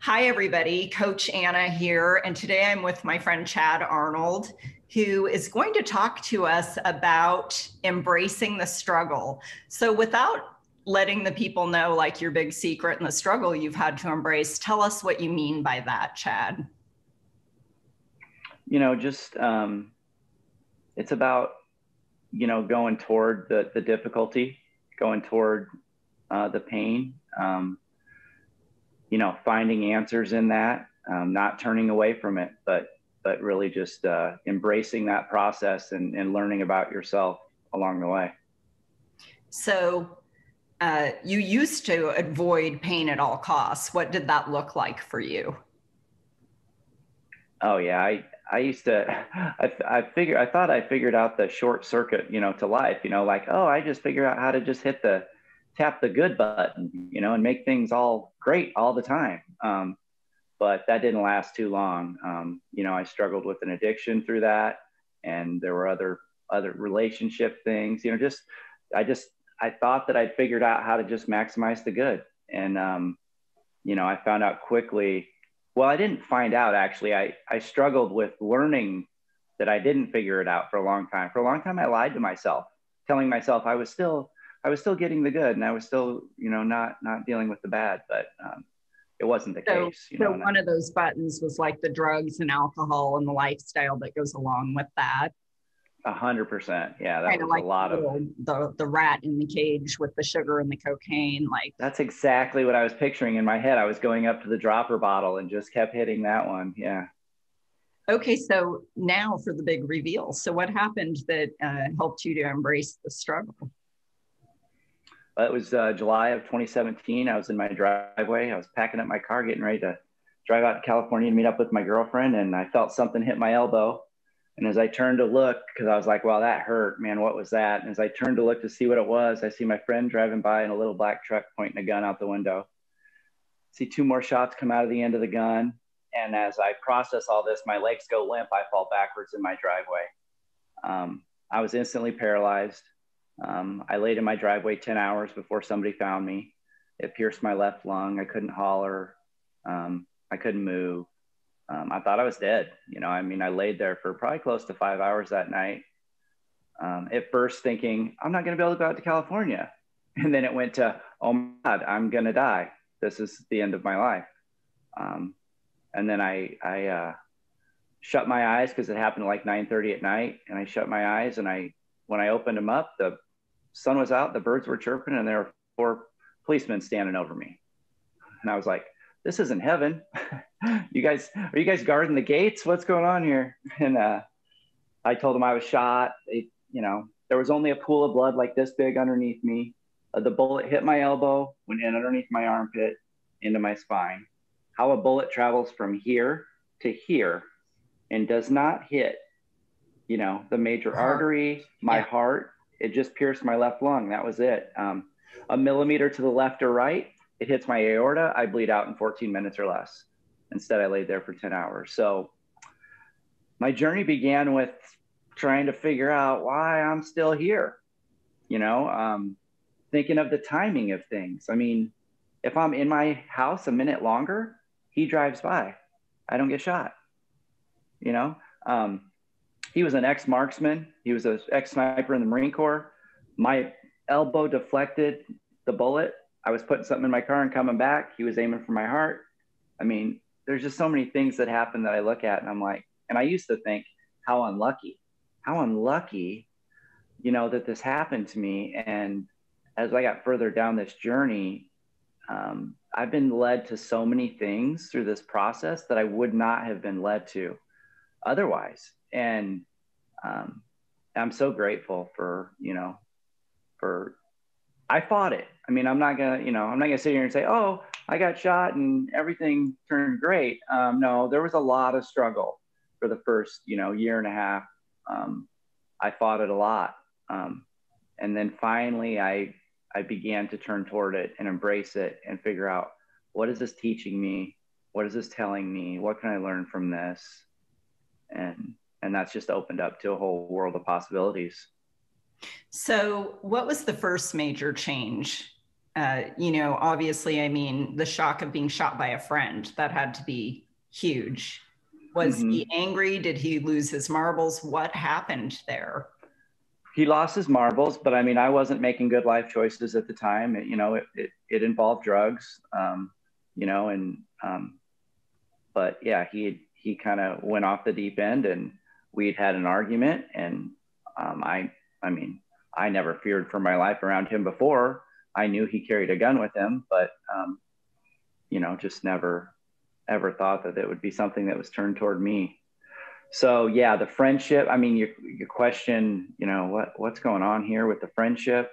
Hi, everybody. Coach Anna here. And today I'm with my friend Chad Arnold, who is going to talk to us about embracing the struggle. So, without letting the people know like your big secret and the struggle you've had to embrace, tell us what you mean by that, Chad. Just it's about, going toward the difficulty, going toward the pain, finding answers in that, not turning away from it, but really just embracing that process and learning about yourself along the way. So, you used to avoid pain at all costs. What did that look like for you? Oh yeah, I used to, I thought I figured out the short circuit, to life, like, oh, I just figured out how to just tap the good button, and make things all great all the time. But that didn't last too long. I struggled with an addiction through that, and there were other relationship things. I thought that I'd figured out how to just maximize the good, and I found out quickly. Well, I didn't find out actually. I struggled with learning that I didn't figure it out for a long time. For a long time, I lied to myself, telling myself I was still getting the good, and I was still, not dealing with the bad. But it wasn't the case. So one of those buttons was like the drugs and alcohol and the lifestyle that goes along with that. 100%. Yeah, that kind was of like a lot of the rat in the cage with the sugar and the cocaine. Like that's exactly what I was picturing in my head. I was going up to the dropper bottle and just kept hitting that one. Yeah. Okay, so now for the big reveal. So what happened that helped you to embrace the struggle? It was July of 2017. I was in my driveway. I was packing up my car, getting ready to drive out to California and meet up with my girlfriend. And I felt something hit my elbow. And as I turned to look, because I was like, wow, that hurt, man, what was that? And as I turned to look to see what it was, I see my friend driving by in a little black truck pointing a gun out the window. See two more shots come out of the end of the gun. And as I process all this, my legs go limp. I fall backwards in my driveway. I was instantly paralyzed. I laid in my driveway 10 hours before somebody found me. It pierced my left lung. I couldn't holler. I couldn't move. I thought I was dead. I laid there for probably close to 5 hours that night. At first thinking, I'm not going to be able to go out to California. And then it went to, oh my God, I'm going to die. This is the end of my life. And then I shut my eyes because it happened at like 9:30 at night. And I shut my eyes, and when I opened them up, the sun was out, the birds were chirping, and there were 4 policemen standing over me. And I was like, this isn't heaven. Are you guys guarding the gates? What's going on here? And I told them I was shot. There was only a pool of blood like this big underneath me. The bullet hit my elbow, went in underneath my armpit, into my spine. How a bullet travels from here to here and does not hit, the major artery, my heart. It just pierced my left lung. That was it. A millimeter to the left or right, it hits my aorta. I bleed out in 14 minutes or less. Instead, I laid there for 10 hours. So my journey began with trying to figure out why I'm still here, thinking of the timing of things. If I'm in my house a minute longer, he drives by. I don't get shot. He was an ex-marksman. He was an ex-sniper in the Marine Corps. My elbow deflected the bullet. I was putting something in my car and coming back. He was aiming for my heart. There's just so many things that happen that I look at, and I'm like, and I used to think, how unlucky, that this happened to me. And as I got further down this journey, I've been led to so many things through this process that I would not have been led to otherwise. And I'm so grateful for I fought it. I'm not gonna sit here and say, oh, I got shot and everything turned great. No, there was a lot of struggle for the first, year and a half. I fought it a lot. And then finally I began to turn toward it and embrace it and figure out, what is this teaching me? What is this telling me? What can I learn from this? And that's just opened up to a whole world of possibilities. So what was the first major change Obviously, I mean, the shock of being shot by a friend, that had to be huge. Was he Mm-hmm. angry? Did he lose his marbles? What happened there? He lost his marbles, but I mean, I wasn't making good life choices at the time. It involved drugs, but yeah, he kind of went off the deep end, and we'd had an argument, and I mean, I never feared for my life around him before. I knew he carried a gun with him, but just never ever thought that it would be something that was turned toward me. So yeah, the friendship. I mean, your question, what's going on here with the friendship?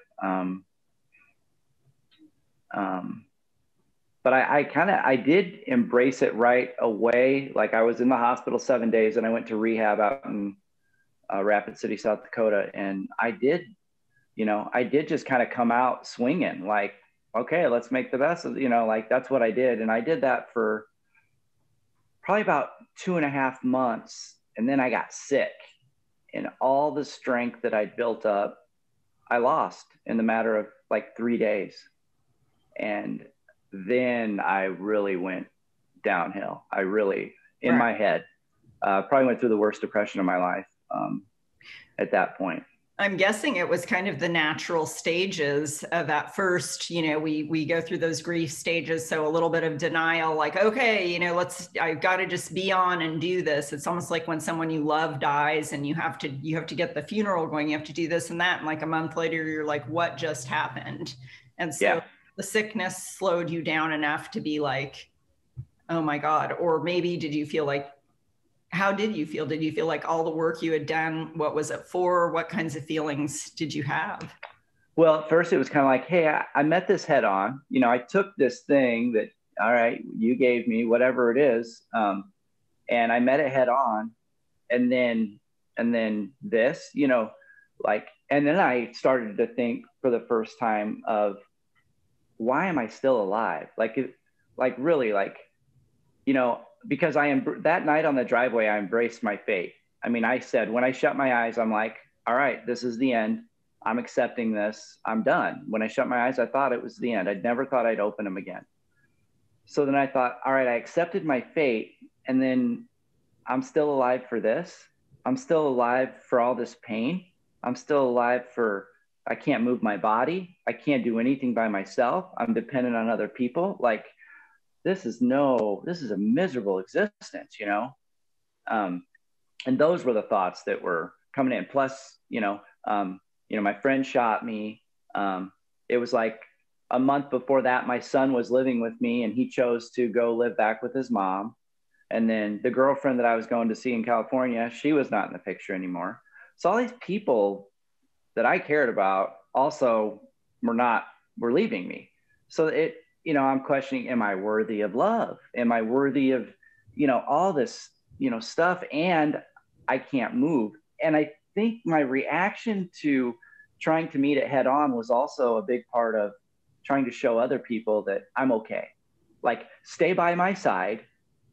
But I did embrace it right away. Like, I was in the hospital 7 days, and I went to rehab out in Rapid City, South Dakota, and I did just kind of come out swinging. Like, okay, let's make the best of, like, that's what I did, and I did that for probably about 2.5 months. And then I got sick, and all the strength that I'd built up, I lost in the matter of like 3 days. And then I really went downhill. In Right. my head, probably went through the worst depression of my life at that point. I'm guessing it was kind of the natural stages of at first, we go through those grief stages. So a little bit of denial, like, okay, I've got to just be on and do this. It's almost like when someone you love dies and you have to get the funeral going, you have to do this and that. And like a month later, you're like, what just happened? And so Yeah. the sickness slowed you down enough to be like, oh my God. Or maybe did you feel like, how did you feel? Did you feel like all the work you had done, what was it for? What kinds of feelings did you have? Well, at first it was kind of like, hey, I met this head on. I took this thing that, all right, you gave me, whatever it is, and I met it head on. And then this, and then I started to think for the first time of, why am I still alive? Really, because that night on the driveway, I embraced my fate. I mean, I said, when I shut my eyes, I'm like, all right, this is the end. I'm accepting this. I'm done. When I shut my eyes, I thought it was the end. I never thought I'd open them again. So then I thought, all right, I accepted my fate, and then I'm still alive for this. I'm still alive for all this pain. I'm still alive I can't move my body. I can't do anything by myself. I'm dependent on other people. Like, this is a miserable existence, and those were the thoughts that were coming in. Plus, my friend shot me. It was like a month before that, my son was living with me, and he chose to go live back with his mom. And then the girlfriend that I was going to see in California, she was not in the picture anymore. So all these people that I cared about also were leaving me. So I'm questioning, am I worthy of love? Am I worthy of, all this, stuff? And I can't move. And I think my reaction to trying to meet it head on was also a big part of trying to show other people that I'm okay. Like, stay by my side.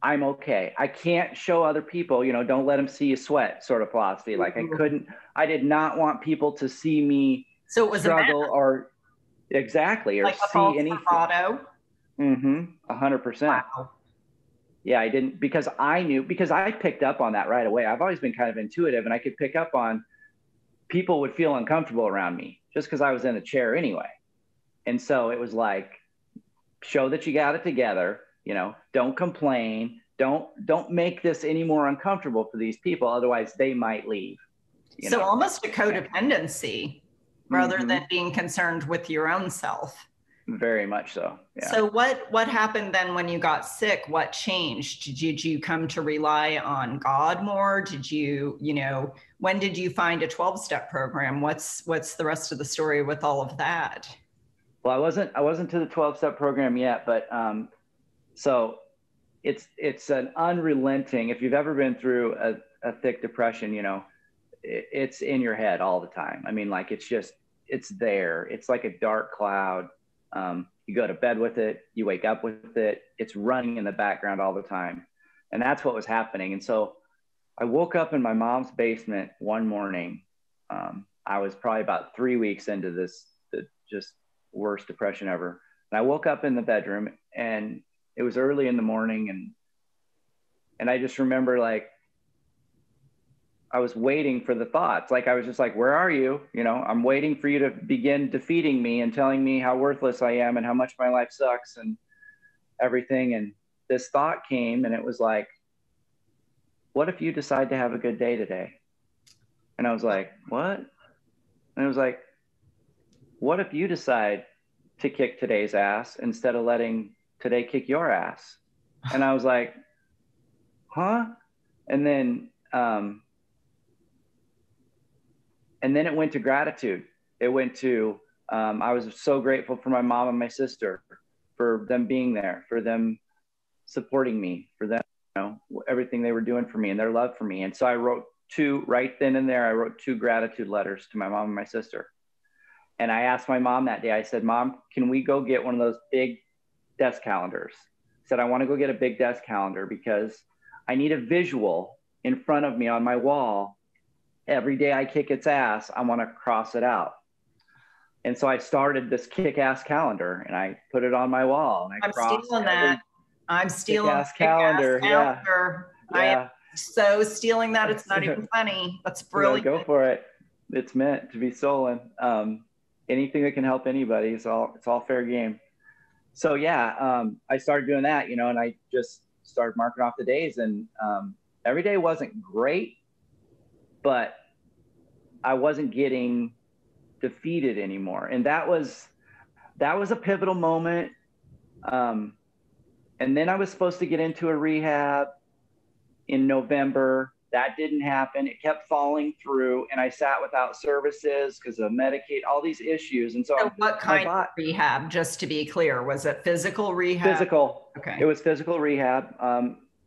I'm okay. I can't show other people, don't let them see you sweat sort of philosophy. Like, I did not want people to see me So it was struggle or exactly, or like a see false anything. bravado. 100%. Wow. Yeah, I didn't, because I picked up on that right away. I've always been kind of intuitive, and I could pick up on people would feel uncomfortable around me just because I was in a chair anyway. And so it was like, show that you got it together, don't complain. Don't make this any more uncomfortable for these people. Otherwise they might leave. So almost a codependency rather than being concerned with your own self. Very much so. Yeah. So what happened then when you got sick? What changed? Did you come to rely on God more? Did you, when did you find a 12-step program? What's the rest of the story with all of that? Well, I wasn't to the 12-step program yet, but so it's an unrelenting, if you've ever been through a thick depression, it's in your head all the time. I mean, like, it's there. It's like a dark cloud. You go to bed with it, you wake up with it, it's running in the background all the time. And that's what was happening. And so I woke up in my mom's basement one morning. I was probably about 3 weeks into the just worst depression ever. And I woke up in the bedroom, and it was early in the morning. And I just remember, like, I was waiting for the thoughts. Like, I was just like, where are you? You know, I'm waiting for you to begin defeating me and telling me how worthless I am and how much my life sucks and everything. And this thought came, and it was like, what if you decide to have a good day today? And I was like, what? And it was like, what if you decide to kick today's ass instead of letting today kick your ass? And I was like, huh? And then it went to gratitude. It went to, I was so grateful for my mom and my sister, for them being there, for them supporting me, for them, you know, everything they were doing for me and their love for me. And so I wrote right then and there, I wrote 2 gratitude letters to my mom and my sister. And I asked my mom that day, I said, Mom, can we go get one of those big desk calendars? I said, I want to go get a big desk calendar because I need a visual in front of me on my wall. Every day I kick its ass, I want to cross it out. And so I started this kick-ass calendar, and I put it on my wall. And I'm stealing that. I'm stealing kick-ass calendar. Yeah. I am so stealing that. It's not even funny. That's brilliant. Go for it. It's meant to be stolen. Anything that can help anybody, it's all fair game. So yeah, I started doing that, you know, and I just started marking off the days, and every day wasn't great, but I wasn't getting defeated anymore. And that was a pivotal moment. And then I was supposed to get into a rehab in November. That didn't happen. It kept falling through, and I sat without services because of Medicaid, all these issues. And so what kind of rehab, just to be clear? Was it physical rehab? Physical. Okay. It was physical rehab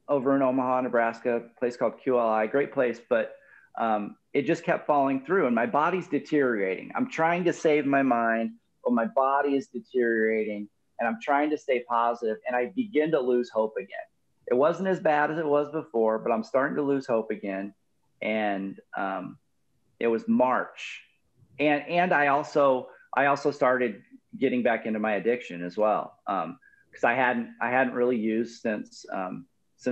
over in Omaha, Nebraska, a place called QLI. Great place, but it just kept falling through, and my body's deteriorating. I'm trying to save my mind, but my body is deteriorating, and I'm trying to stay positive, and I begin to lose hope again. It wasn't as bad as it was before, but I'm starting to lose hope again. And it was March. And I also started getting back into my addiction as well. Because I hadn't really used since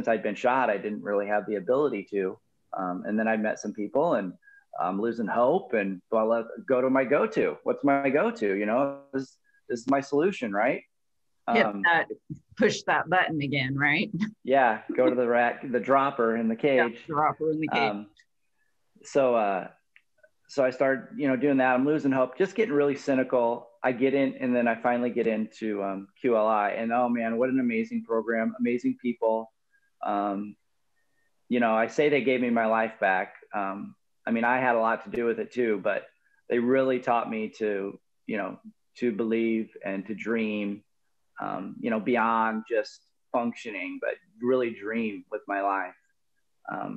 I'd been shot. I didn't really have the ability to. And then I met some people, and I'm losing hope, and so I'll go to my go-to. What's my go-to? You know, this is my solution, right? Push that button again, right? Yeah, go to the dropper in the cage. Yeah, dropper in the cage. So I started, you know, doing that. I'm losing hope, just getting really cynical. I get in, and then I finally get into QLI, and oh man, what an amazing program, amazing people. You know, I say they gave me my life back. I mean, I had a lot to do with it too, but they really taught me to, you know, to believe and to dream. You know, beyond just functioning, but really dream with my life. I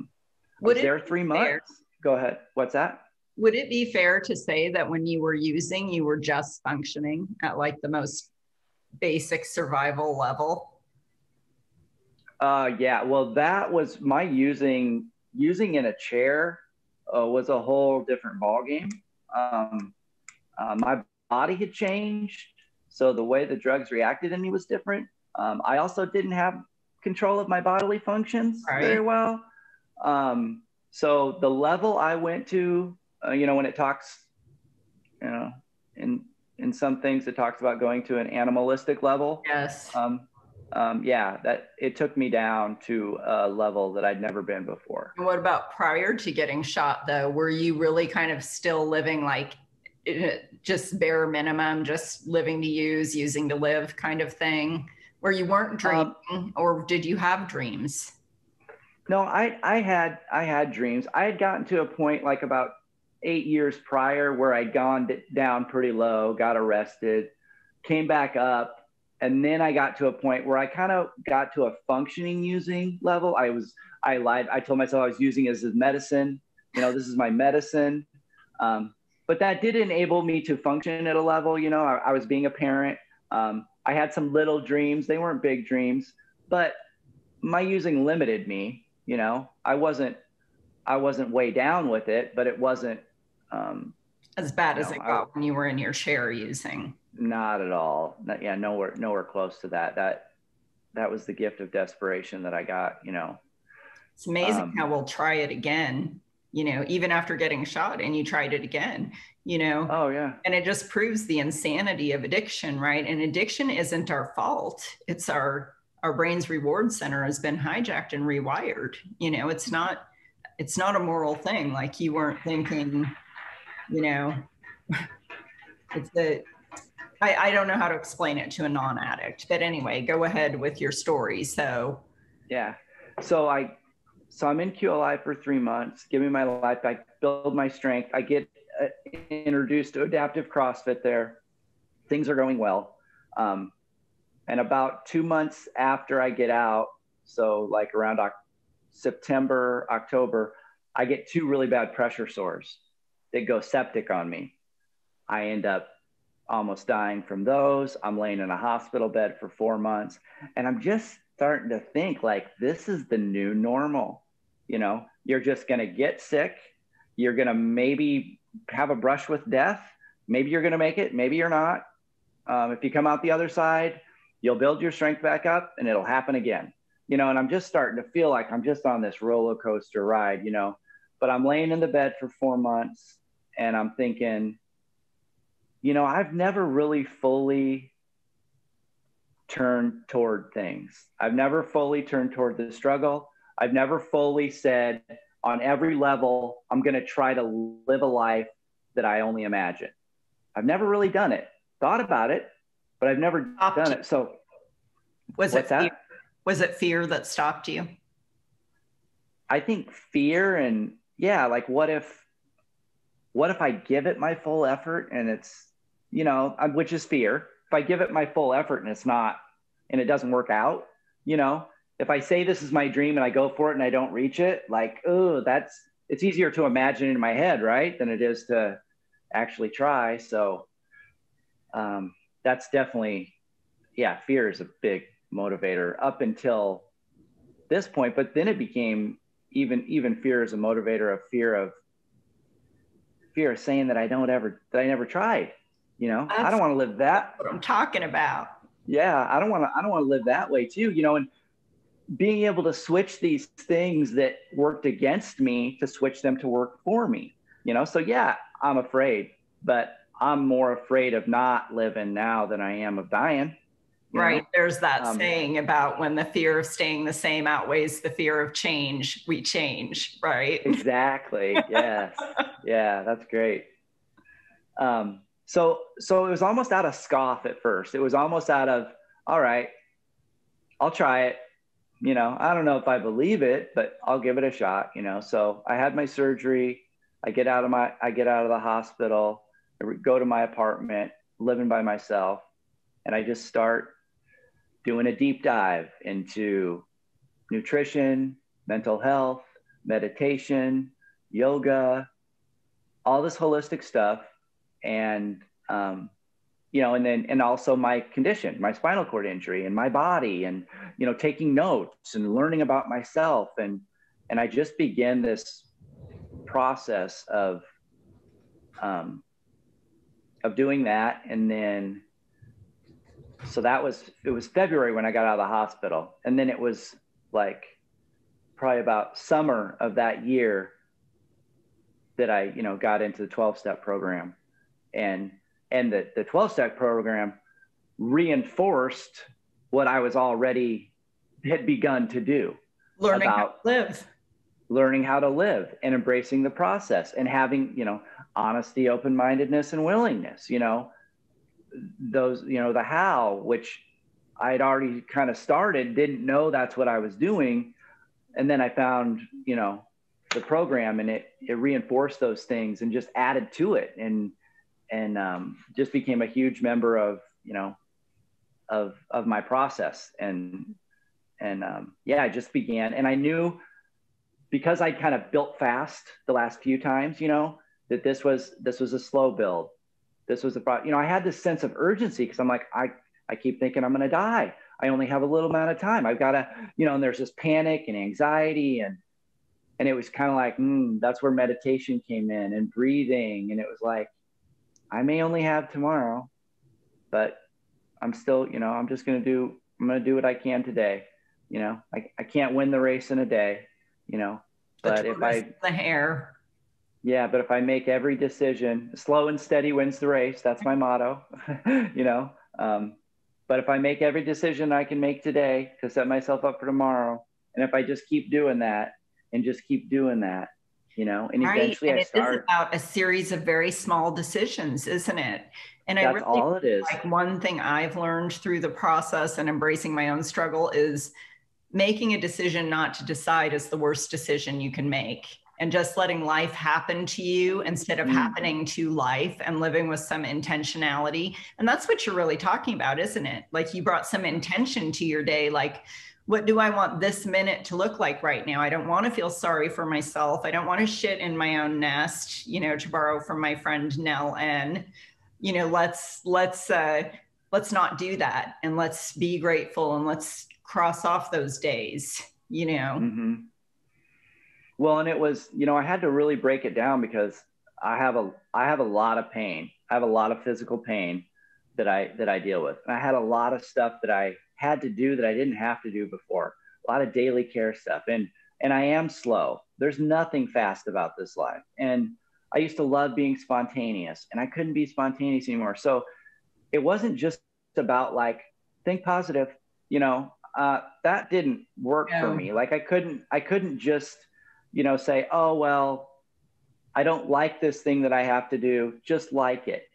was there 3 months. Go ahead. What's that? Would it be fair to say that when you were using, you were just functioning at like the most basic survival level? Yeah. Well, that was my using in a chair was a whole different ballgame. My body had changed. So the way the drugs reacted in me was different. I also didn't have control of my bodily functions very well. So the level I went to, you know, when it talks, you know, in some things it talks about going to an animalistic level. Yes. Yeah, that it took me down to a level that I'd never been before. And what about prior to getting shot though? Were you really kind of still living like just bare minimum, just living to use, using to live kind of thing, where you weren't dreaming, or did you have dreams? No, I had dreams. I had gotten to a point like about 8 years prior where I'd gone down pretty low, got arrested, came back up. And then I got to a point where I kind of got to a functioning using level. I lied. I told myself I was using it as medicine. You know, this is my medicine. But that did enable me to function at a level. You know, I was being a parent. I had some little dreams. They weren't big dreams, but my using limited me. You know, I wasn't way down with it, but it wasn't as bad as it got when you were in your chair using. Not at all. Yeah, nowhere close to that. That was the gift of desperation that I got, you know. It's amazing Um, how we'll try it again, even after getting shot and you tried it again, oh yeah. and it just proves the insanity of addiction, right? And addiction isn't our fault. It's our brain's reward center has been hijacked and rewired. It's not a moral thing. Like you weren't thinking, you know, it's a, I don't know how to explain it to a non-addict, but anyway, go ahead with your story. So Yeah. So I'm in QLI for 3 months, give me my life back, build my strength. I get introduced to adaptive CrossFit there. Things are going well. And about 2 months after I get out, so like around September, October, I get two really bad pressure sores that go septic on me. I end up almost dying from those. I'm laying in a hospital bed for 4 months. And I'm just starting to think like, this is the new normal. You're just going to get sick. You're going to maybe have a brush with death. Maybe you're going to make it. Maybe you're not. If you come out the other side, you'll build your strength back up and it'll happen again. And I'm just starting to feel like I'm just on this roller coaster ride, but I'm laying in the bed for 4 months and I'm thinking, I've never really fully turned toward things. I've never fully turned toward the struggle. I've never fully said on every level, I'm going to try to live a life that I only imagine. I've never really done it, thought about it, but I've never done it. So was it fear that stopped you? I think fear and like, what if I give it my full effort and it's, which is fear. If I give it my full effort and it's not, and it doesn't work out, if I say this is my dream and I go for it and I don't reach it, like, oh, it's easier to imagine in my head, right? Than it is to actually try. So that's definitely, fear is a big motivator up until this point, but then it became even fear as a motivator of fear of saying that I never tried. I don't want to live that. What I'm talking about. Yeah, I don't want to live that way too. And being able to switch these things that worked against me to switch them to work for me. So yeah, I'm afraid, but I'm more afraid of not living now than I am of dying. Right. There's that saying about when the fear of staying the same outweighs the fear of change, we change, right? Exactly. Yes. Yeah, that's great. So it was almost out of scoff at first. It was almost out of, all right, I'll try it. I don't know if I believe it, but I'll give it a shot, So I had my surgery. I get out of the hospital, I go to my apartment, living by myself. And I just start doing a deep dive into nutrition, mental health, meditation, yoga, all this holistic stuff. And, and also my condition, my spinal cord injury and my body and, taking notes and learning about myself. And I just began this process of doing that. And then, so it was February when I got out of the hospital. And then it was like probably about summer of that year that I, got into the 12-step program. And the 12-step program reinforced what I was already had begun to do. Learning how to live and embracing the process and having, honesty, open-mindedness, and willingness, those, the how, which I had already kind of started, didn't know that's what I was doing. And then I found, the program and it reinforced those things and just added to it and just became a huge member of, of my process. And I just began, and I knew because I'd kind of built fast the last few times, that this was a slow build. This was I had this sense of urgency because I'm like, I keep thinking I'm going to die. I only have a little amount of time. I've got to, and there's this panic and anxiety and it was kind of like, that's where meditation came in and breathing. And it was like, I may only have tomorrow. but I'm still, I'm going to do what I can today. I can't win the race in a day, The but the hair. yeah, but if I make every decision, slow and steady wins the race. That's my motto, but if I make every decision I can make today to set myself up for tomorrow, and if I just keep doing that and just keep doing that, and Right. eventually And I it is start. about a series of very small decisions, isn't it? And I That's really all it is. like one thing I've learned through the process and embracing my own struggle is making a decision not to decide is the worst decision you can make. And just letting life happen to you instead of happening to life and living with some intentionality. And that's what you're really talking about, isn't it? Like you brought some intention to your day, like, what do I want this minute to look like right now? I don't want to feel sorry for myself. I don't want to shit in my own nest, to borrow from my friend Nell N. Let's not do that, and let's be grateful, and let's cross off those days. Mm-hmm. Well, and it was, I had to really break it down because I have a lot of pain. I have a lot of physical pain that I deal with. And I had a lot of stuff that I had to do that I didn't have to do before. A lot of daily care stuff. And I am slow. There's nothing fast about this life. And I used to love being spontaneous, and I couldn't be spontaneous anymore. So it wasn't just about like, think positive, that didn't work for me. Like I couldn't just, say, oh, well, I don't like this thing that I have to do, just like it.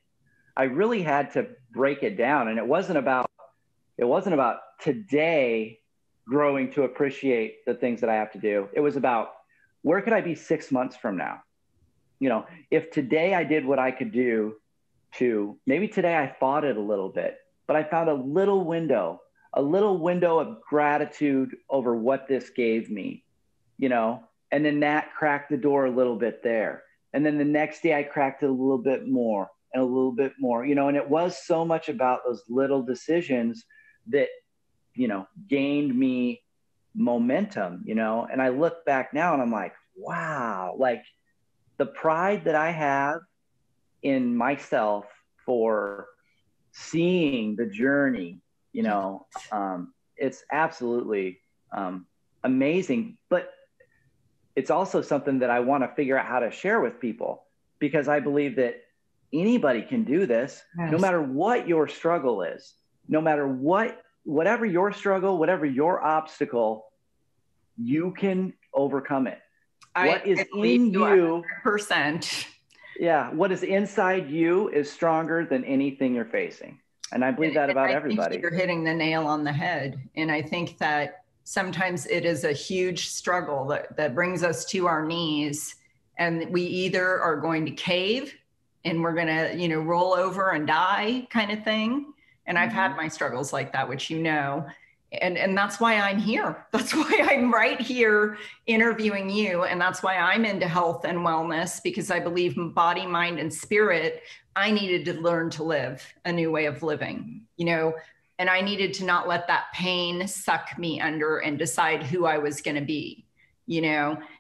I really had to break it down. And it wasn't about today growing to appreciate the things that I have to do. It was about, where could I be 6 months from now? If today I did what I could do, to maybe today I fought it a little bit, but I found a little window of gratitude over what this gave me, and then that cracked the door a little bit there. And then the next day I cracked it a little bit more and a little bit more, and it was so much about those little decisions that, gained me momentum, and I look back now and I'm like, wow, like the pride that I have in myself for seeing the journey, it's absolutely amazing. But it's also something that I want to figure out how to share with people, because I believe that anybody can do this. Yes. No matter what your struggle is, no matter whatever your struggle, whatever your obstacle, you can overcome it. What is in you, 100%. Yeah, what is inside you is stronger than anything you're facing. And I believe that about everybody. You're hitting the nail on the head. And I think that sometimes it is a huge struggle that brings us to our knees, and we either are going to cave and we're going to, roll over and die kind of thing. And I've had my struggles like that, which and that's why I'm here. That's why I'm right here interviewing you. And that's why I'm into health and wellness, because I believe body, mind, and spirit, I needed to learn to live a new way of living, and I needed to not let that pain suck me under and decide who I was going to be,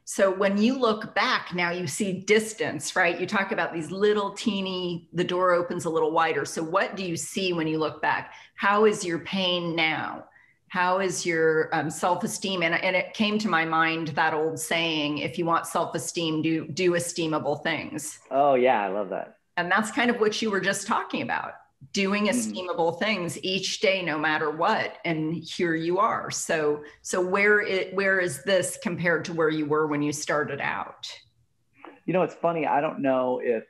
So when you look back now, you see distance, right? You talk about these little teeny, the door opens a little wider. So what do you see when you look back? How is your pain now? How is your self-esteem? And it came to my mind, that old saying, if you want self-esteem, do esteemable things. Oh yeah, I love that. And that's kind of what you were just talking about, doing esteemable things each day, no matter what. And here you are. So where is this compared to where you were when you started out? It's funny. I don't know if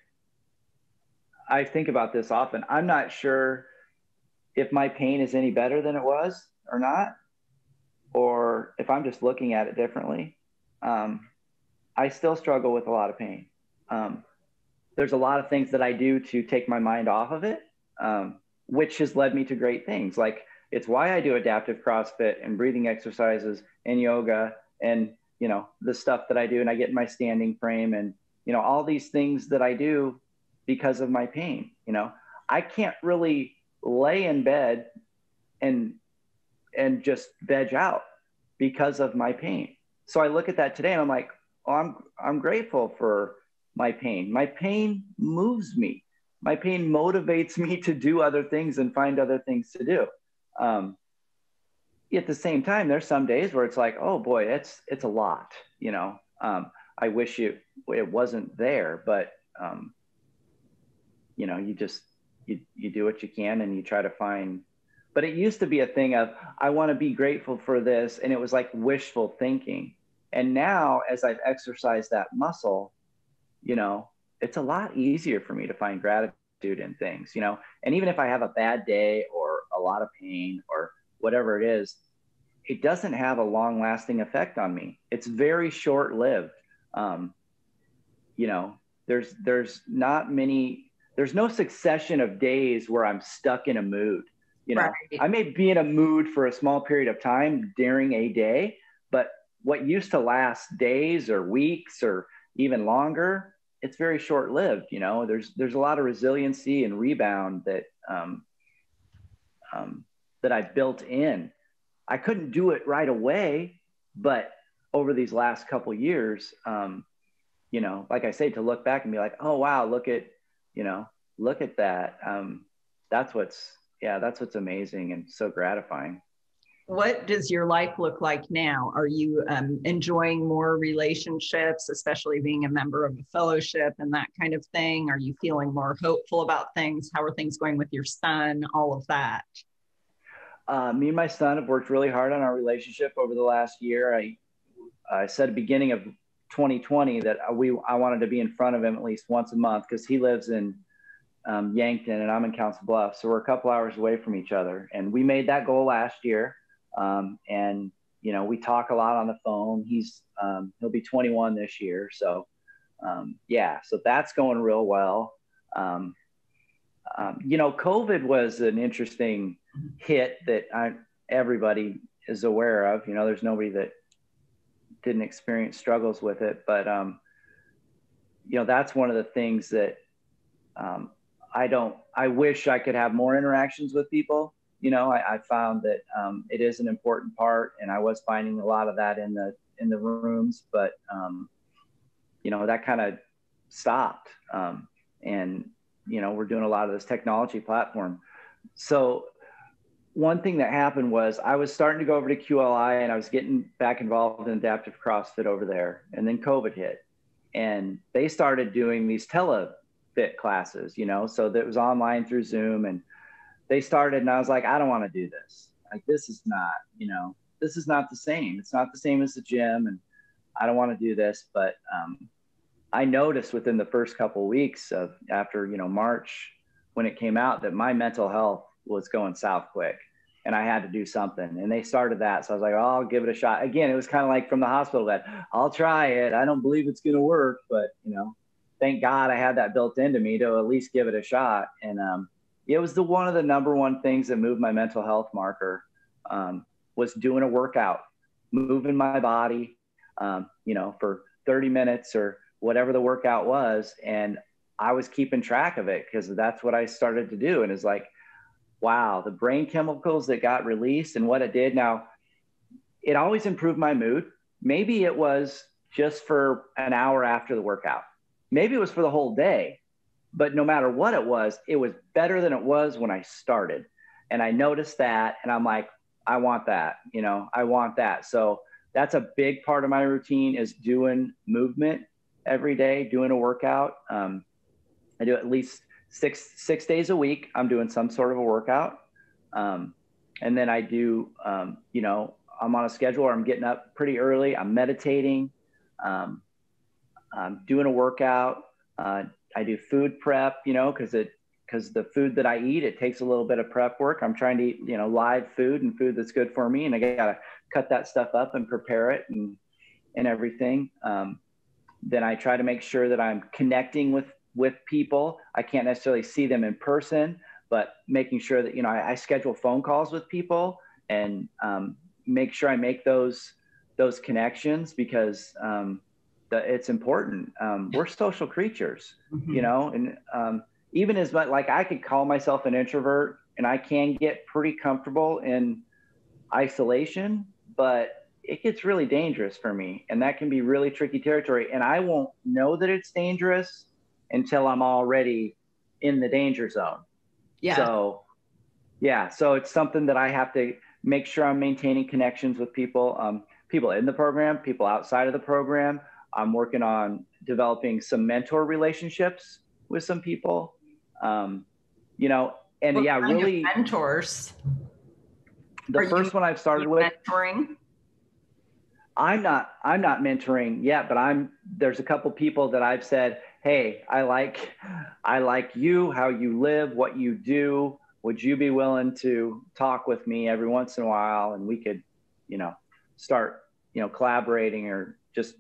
I think about this often. I'm not sure if my pain is any better than it was or not, or if I'm just looking at it differently. I still struggle with a lot of pain. There's a lot of things that I do to take my mind off of it, which has led me to great things. Like, it's why I do adaptive CrossFit and breathing exercises and yoga and, the stuff that I do, and I get in my standing frame and, all these things that I do because of my pain. I can't really lay in bed and just veg out because of my pain. So I look at that today and I'm like, oh, I'm grateful for my pain. My pain moves me. my pain motivates me to do other things and find other things to do. At the same time, there's some days where it's like, oh boy, it's a lot, you know. I wish it wasn't there, but you know, you just you do what you can and you try to find. But it used to be a thing of, I want to be grateful for this, and it was like wishful thinking. And now, as I've exercised that muscle, you know, it's a lot easier for me to find gratitude in things, you know. And even if I have a bad day or a lot of pain or whatever it is, it doesn't have a long lasting effect on me. It's very short lived. You know, there's no succession of days where I'm stuck in a mood. You know, right. I may be in a mood for a small period of time during a day, but what used to last days or weeks or even longer, it's very short lived. You know, there's a lot of resiliency and rebound that that I built in. I couldn't do it right away, but over these last couple of years, you know, like I say, to look back and be like, oh wow, look at that. That's what's amazing and so gratifying. What does your life look like now? Are you enjoying more relationships, especially being a member of a fellowship and that kind of thing? Are you feeling more hopeful about things? How are things going with your son? All of that. Me and my son have worked really hard on our relationship over the last year. I said at the beginning of 2020 that I wanted to be in front of him at least once a month, because he lives in Yankton and I'm in Council Bluffs. So we're a couple hours away from each other. And we made that goal last year. And, you know, we talk a lot on the phone. He'll be 21 this year. So, so that's going real well. You know, COVID was an interesting hit that everybody is aware of. You know, there's nobody that didn't experience struggles with it, but, you know, that's one of the things that, I wish I could have more interactions with people. You know, I found that, it is an important part, and I was finding a lot of that in the rooms, but, you know, that kind of stopped. And, you know, we're doing a lot of this technology platform. So one thing that happened was I was starting to go over to QLI and I was getting back involved in adaptive CrossFit over there. And then COVID hit and they started doing these telefit classes, you know, so that was online through Zoom, and they started, and I was like, I don't want to do this. Like, this is not, you know, this is not the same. It's not the same as the gym, and I don't want to do this. But I noticed within the first couple of weeks after, you know, March, when it came out, that my mental health was going south quick and I had to do something. And they started that. So I was like, oh, I'll give it a shot. Again, it was kind of like from the hospital bed. I'll try it. I don't believe it's going to work, but, you know, thank God I had that built into me to at least give it a shot. And it was one of the number one things that moved my mental health marker, was doing a workout, moving my body, you know, for 30 minutes or whatever the workout was. And I was keeping track of it because that's what I started to do. And it's like, wow, the brain chemicals that got released and what it did. Now, it always improved my mood. Maybe it was just for an hour after the workout. Maybe it was for the whole day. But no matter what it was better than it was when I started. And I noticed that, and I'm like, I want that, you know, I want that. So that's a big part of my routine, is doing movement every day, doing a workout. I do at least six days a week. I'm doing some sort of a workout. And then I do, you know, I'm on a schedule where I'm getting up pretty early. I'm meditating, I'm doing a workout. I do food prep, you know, because the food that I eat, it takes a little bit of prep work. I'm trying to eat, you know, live food and food that's good for me. And I got to cut that stuff up and prepare it and everything. Then I try to make sure that I'm connecting with people. I can't necessarily see them in person, but making sure that, you know, I schedule phone calls with people and make sure I make those connections, because it's important. We're social creatures, you know, and even as much, like, I could call myself an introvert and I can get pretty comfortable in isolation, but it gets really dangerous for me, and that can be really tricky territory. And I won't know that it's dangerous until I'm already in the danger zone. Yeah. So yeah, so it's something that I have to make sure I'm maintaining connections with people, people in the program, people outside of the program. I'm working on developing some mentor relationships with some people, you know, and What yeah, kind of really mentors? the Are first one I've started with, mentoring? I'm not mentoring yet, but there's a couple people that I've said, hey, I like you, how you live, what you do. Would you be willing to talk with me every once in a while? And we could, you know, start, you know, collaborating or just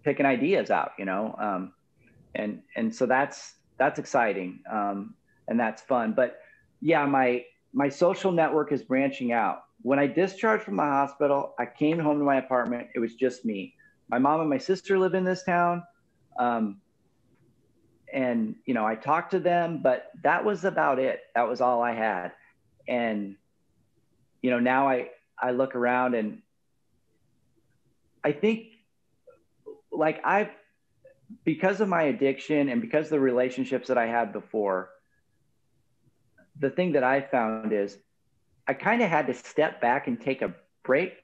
picking ideas out, you know? And so that's exciting. And that's fun. But yeah, my social network is branching out. When I discharged from the hospital, I came home to my apartment. It was just me. My mom and my sister live in this town. And, you know, I talked to them, but that was about it. That was all I had. And, you know, now I look around and I think like because of my addiction and because of the relationships that I had before, the thing that I found is I kind of had to step back and take a break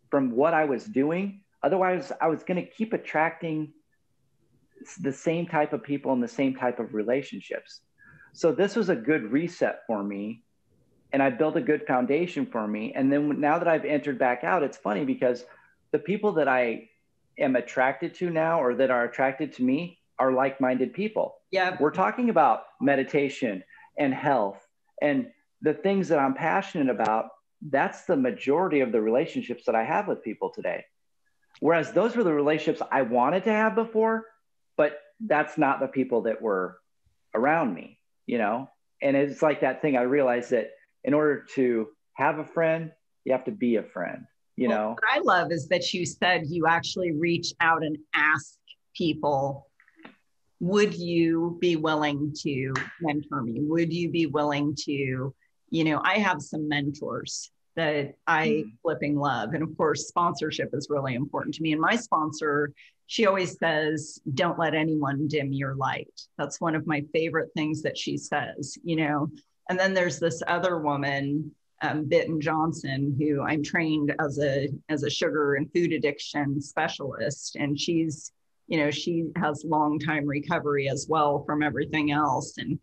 from what I was doing. Otherwise, I was going to keep attracting the same type of people and the same type of relationships. So this was a good reset for me. And I built a good foundation for me. And then now that I've entered back out, it's funny because the people that I am attracted to now or that are attracted to me are like-minded people. Yeah. We're talking about meditation and health and the things that I'm passionate about. That's the majority of the relationships that I have with people today. Whereas those were the relationships I wanted to have before, but that's not the people that were around me, you know? And it's like that thing I realized that in order to have a friend, you have to be a friend, you know? What I love is that you said you actually reach out and ask people, would you be willing to mentor me? Would you be willing to, you know, I have some mentors that I flipping love. And of course, sponsorship is really important to me. And my sponsor, she always says, don't let anyone dim your light. That's one of my favorite things that she says, you know. And then there's this other woman, Bitten Johnson, who I'm trained as a sugar and food addiction specialist. And she's, you know, she has long time recovery as well from everything else. And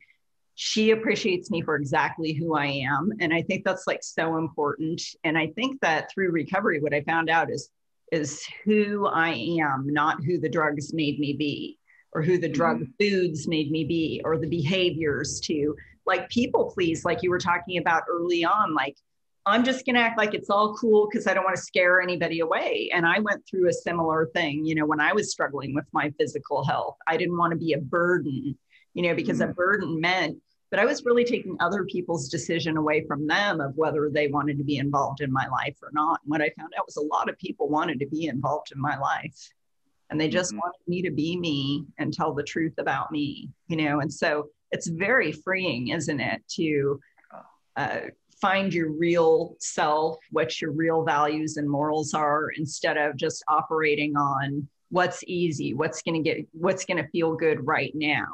she appreciates me for exactly who I am. And I think that's like so important. And I think that through recovery, what I found out is who I am, not who the drugs made me be, or who the drug foods made me be, or the behaviors to like people please, like you were talking about early on, like, I'm just going to act like it's all cool because I don't want to scare anybody away. And I went through a similar thing, you know, when I was struggling with my physical health. I didn't want to be a burden, you know, because a burden meant that I was really taking other people's decision away from them of whether they wanted to be involved in my life or not. And what I found out was a lot of people wanted to be involved in my life. And they just wanted me to be me and tell the truth about me, you know. And so it's very freeing, isn't it, to find your real self, what your real values and morals are, instead of just operating on what's easy, what's going to feel good right now.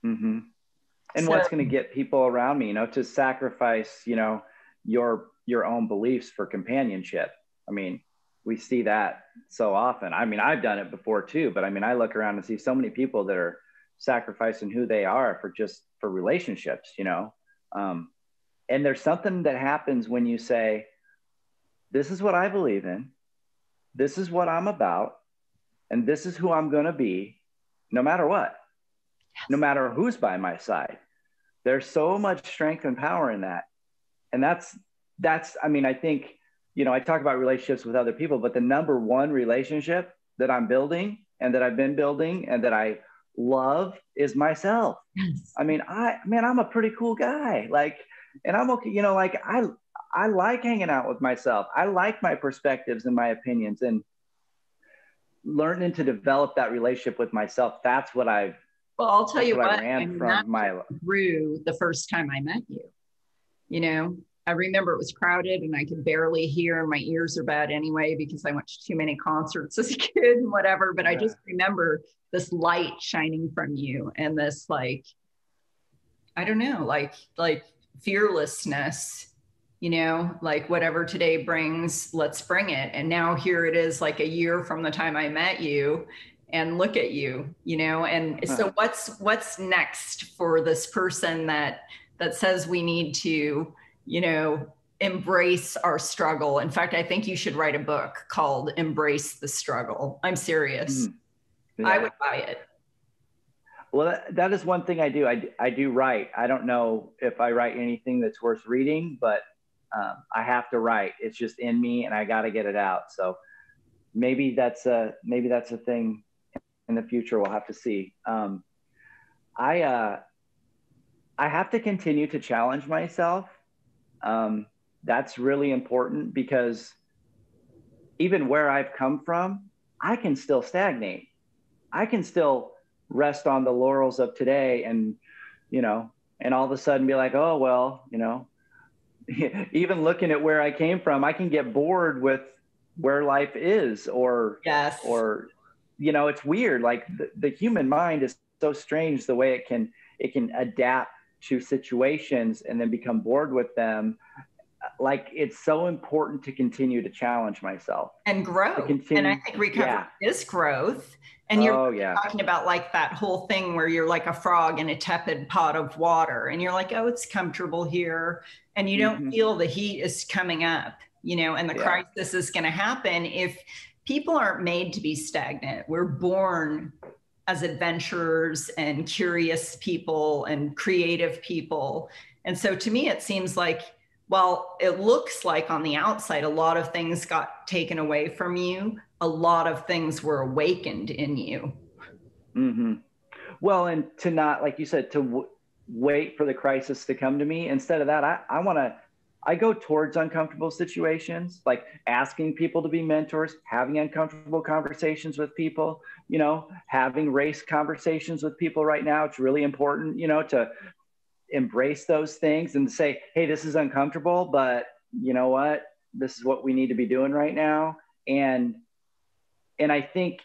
And so, what's going to get people around me, you know, to sacrifice, you know, your own beliefs for companionship. I mean, we see that so often. I mean, I've done it before too, but I mean, I look around and see so many people that are sacrificing who they are for relationships, you know. And there's something that happens when you say, this is what I believe in, this is what I'm about, and this is who I'm going to be, no matter what, no matter who's by my side. There's so much strength and power in that. And that's, I mean, I think, you know, I talk about relationships with other people, but the number one relationship that I'm building and that I've been building and that I love is myself. Yes. I mean, I'm a pretty cool guy. Like, and I'm okay, you know, like I like hanging out with myself. I like my perspectives and my opinions, and learning to develop that relationship with myself. That's what well, I'll tell you what, I ran from my through the first time I met you. You know, I remember it was crowded and I could barely hear, and my ears are bad anyway because I went to too many concerts as a kid and whatever. But I just remember this light shining from you and this like I don't know, like fearlessness, you know, like whatever today brings, let's bring it. And now here it is, like a year from the time I met you, and look at you, you know. And so what's next for this person that says we need to, you know, embrace our struggle? In fact, I think you should write a book called Embrace the Struggle. I'm serious. Yeah. I would buy it. Well, that is one thing I do. I do write. I don't know if I write anything that's worth reading, but I have to write. It's just in me, and I got to get it out. So maybe that's a thing in the future. We'll have to see. I have to continue to challenge myself. That's really important, because even where I've come from, I can still stagnate. I can still rest on the laurels of today, and, you know, and all of a sudden be like, oh, well, you know, even looking at where I came from, I can get bored with where life is, or, yes, or, you know, it's weird. Like the human mind is so strange, the way it can adapt to situations and then become bored with them. Like, it's so important to continue to challenge myself and grow. And I think recovery is growth. And you're talking about like that whole thing where you're like a frog in a tepid pot of water, and you're like, oh, it's comfortable here. And you don't feel the heat is coming up, you know, and the crisis is going to happen. If people aren't made to be stagnant, we're born as adventurers and curious people and creative people. And so to me, it seems like, well, it looks like on the outside, a lot of things got taken away from you. A lot of things were awakened in you. Well, and to not, like you said, to wait for the crisis to come to me. Instead of that, I go towards uncomfortable situations, like asking people to be mentors, having uncomfortable conversations with people, you know, having race conversations with people right now. It's really important, you know, to embrace those things and say, hey, this is uncomfortable, but you know what, this is what we need to be doing right now. And I think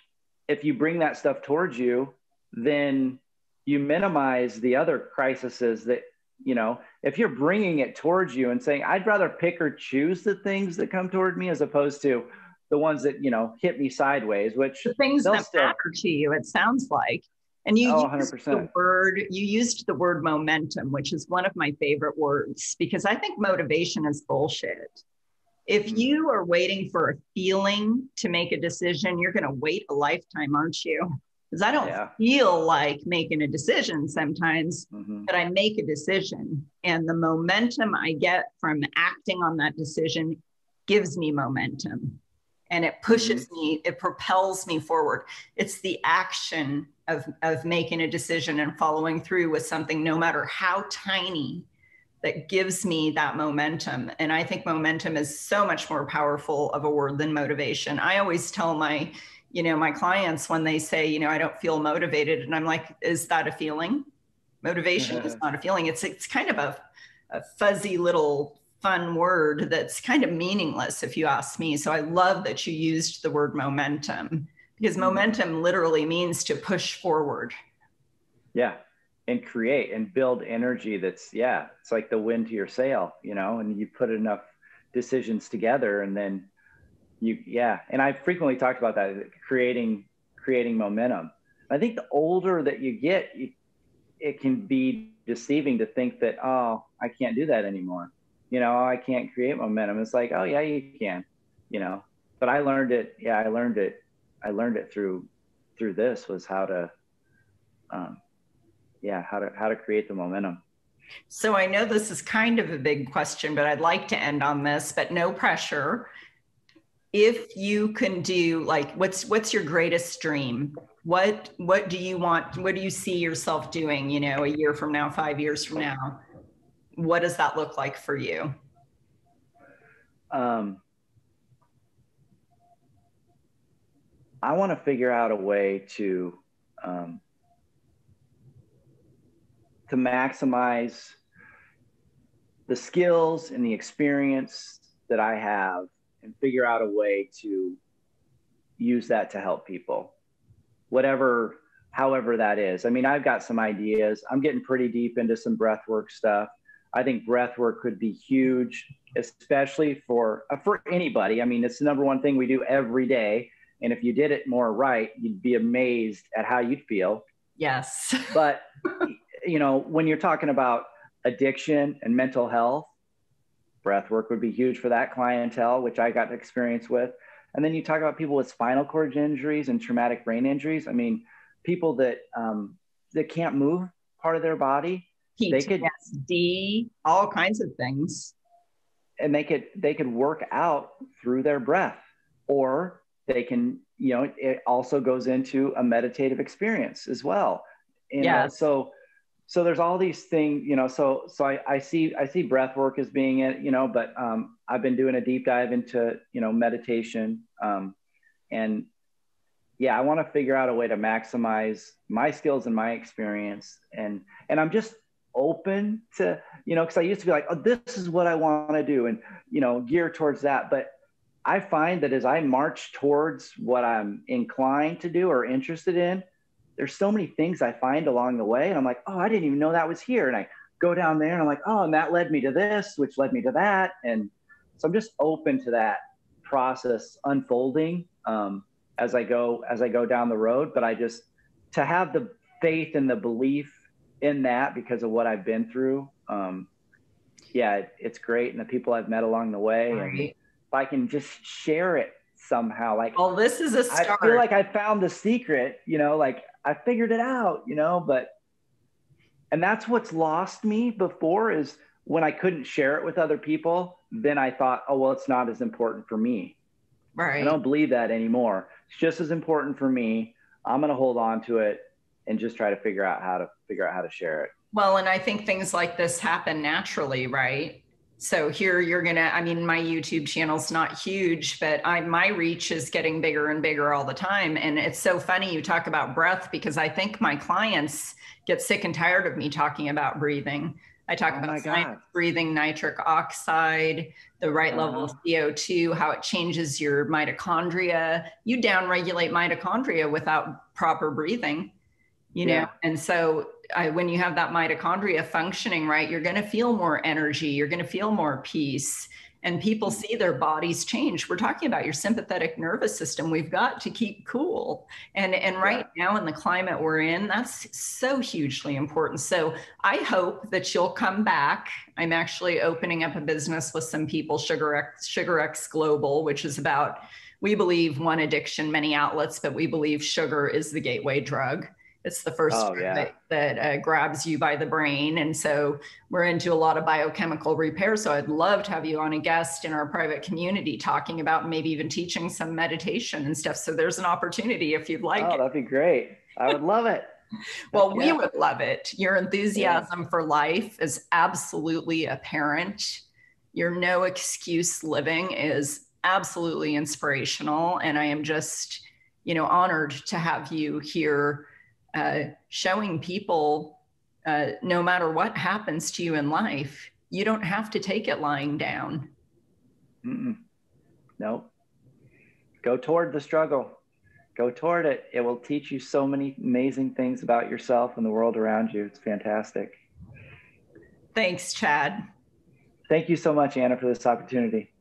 if you bring that stuff towards you, then you minimize the other crises that, you know, if you're bringing it towards you and saying, I'd rather pick or choose the things that come toward me, as opposed to the ones that, you know, hit me sideways, which the things that matter to you, it sounds like. And you used the word momentum, which is one of my favorite words, because I think motivation is bullshit. If you are waiting for a feeling to make a decision, you're going to wait a lifetime, aren't you? Because I don't feel like making a decision sometimes, but I make a decision. And the momentum I get from acting on that decision gives me momentum. And it pushes me, it propels me forward. It's the action of making a decision and following through with something, no matter how tiny, that gives me that momentum. And I think momentum is so much more powerful of a word than motivation. I always tell my clients when they say, you know, I don't feel motivated. And I'm like, is that a feeling? Motivation is not a feeling. It's kind of a fuzzy little fun word that's kind of meaningless, if you ask me. So I love that you used the word momentum, because momentum literally means to push forward. Yeah. And create and build energy. That's, it's like the wind to your sail, you know, and you put enough decisions together, and then and I've frequently talked about that, creating momentum. I think the older that you get, it can be deceiving to think that, oh, I can't do that anymore. You know, I can't create momentum. It's like, oh yeah, you can, you know, but I learned it. Yeah. I learned it through this, was how to create the momentum. So I know this is kind of a big question, but I'd like to end on this, but no pressure. If you can do, like, what's your greatest dream? What do you want? What do you see yourself doing, you know, a year from now, 5 years from now? What does that look like for you? I want to figure out a way to maximize the skills and the experience that I have, and figure out a way to use that to help people, whatever however that is. I mean, I've got some ideas. I'm getting pretty deep into some breath work stuff. I think breath work could be huge, especially for anybody. I mean, it's the number one thing we do every day. And if you did it more right, you'd be amazed at how you'd feel. Yes. But, you know, when you're talking about addiction and mental health, breath work would be huge for that clientele, which I got experience with. And then you talk about people with spinal cord injuries and traumatic brain injuries. I mean, people that can't move part of their body, PTSD, all kinds of things. And they could work out through their breath, or they can, you know, it also goes into a meditative experience as well. You know, so there's all these things, you know, so I see breath work as being it, you know, but I've been doing a deep dive into, you know, meditation. And yeah, I want to figure out a way to maximize my skills and my experience. And I'm just open to, you know, because I used to be like, oh, this is what I want to do, and, you know, gear towards that. But I find that as I march towards what I'm inclined to do or interested in, there's so many things I find along the way. And I'm like, oh, I didn't even know that was here. And I go down there and I'm like, oh, and that led me to this, which led me to that. And so I'm just open to that process unfolding as I go down the road. But to have the faith and the belief in that because of what I've been through. Yeah, it's great. And the people I've met along the way. Right. And if I can just share it somehow, like, well, this is a start. I feel like I found the secret, you know, like I figured it out, you know, and that's what's lost me before, is when I couldn't share it with other people, then I thought, oh, well, it's not as important for me. Right. I don't believe that anymore. It's just as important for me. I'm going to hold on to it and just try to figure out how to share it. Well, and I think things like this happen naturally, right? So here I mean, my YouTube channel's not huge, but my reach is getting bigger and bigger all the time. And it's so funny you talk about breath, because I think my clients get sick and tired of me talking about breathing. I talk about breathing, nitric oxide, the right level of CO2, how it changes your mitochondria. You downregulate mitochondria without proper breathing, you know? And so when you have that mitochondria functioning right, you're going to feel more energy. You're going to feel more peace. And people see their bodies change. We're talking about your sympathetic nervous system. We've got to keep cool. And right now in the climate we're in, that's so hugely important. So I hope that you'll come back. I'm actually opening up a business with some people, SugarX Global, which is about, we believe one addiction, many outlets, but we believe sugar is the gateway drug. It's the first that grabs you by the brain. And so we're into a lot of biochemical repair. So I'd love to have you on a guest in our private community talking about, maybe even teaching some meditation and stuff. So there's an opportunity if you'd like. Oh, that'd be great. I would love it. Well, we would love it. Your enthusiasm for life is absolutely apparent. Your no excuse living is absolutely inspirational. And I am just, you know, honored to have you here, showing people, no matter what happens to you in life, you don't have to take it lying down. Nope. Go toward the struggle. Go toward it. It will teach you so many amazing things about yourself and the world around you. It's fantastic. Thanks, Chad. Thank you so much, Anna, for this opportunity.